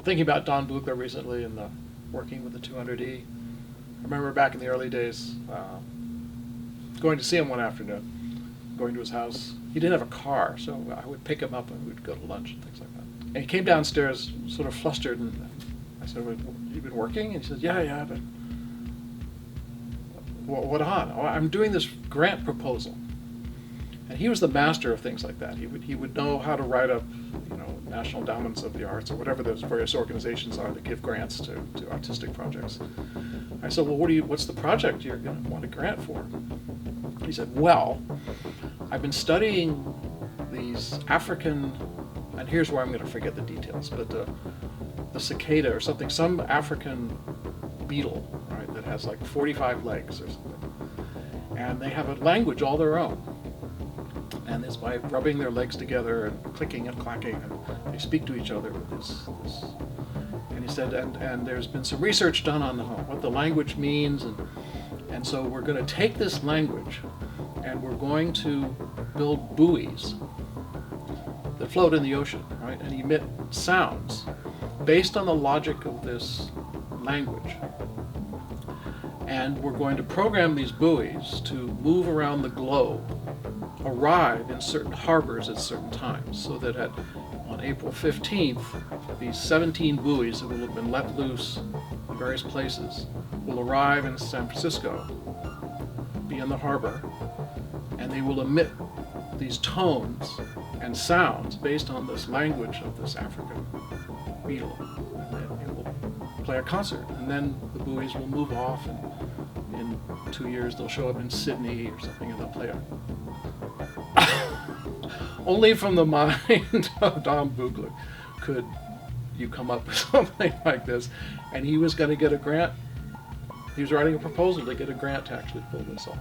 Well, thinking about Don Buchla recently and working with the 200E, I remember back in the early days going to see him one afternoon, going to his house. He didn't have a car, so I would pick him up and we'd go to lunch and things like that. And he came downstairs sort of flustered, and I said, well, "You've been working?" And he said, yeah, but what on? "Oh, I'm doing this grant proposal." And he was the master of things like that. He would know how to write up, National Endowments of the Arts or whatever those various organizations are that give grants to artistic projects. I said, "Well, what's the project you're going to want a grant for?" He said, "Well, I've been studying these African," and here's where I'm going to forget the details, but the cicada or something, some African beetle, right, that has like 45 legs or something, and they have a language all their own. And it's by rubbing their legs together and clicking and clacking, and they speak to each other with this. And he said, and there's been some research done on what the language means, and so we're going to take this language, and we're going to build buoys that float in the ocean, right, and emit sounds based on the logic of this language. And we're going to program these buoys to move around the globe, arrive in certain harbors at certain times, so that on April 15th, these 17 buoys that will have been let loose in various places will arrive in San Francisco, be in the harbor, and they will emit these tones and sounds based on this language of this African beetle. And then it will play a concert, and then the buoys will move off, and in 2 years they'll show up in Sydney or something, and they'll play a only from the mind of Don Buchla could you come up with something like this. And he was going to get a grant. He was writing a proposal to get a grant to actually pull this off.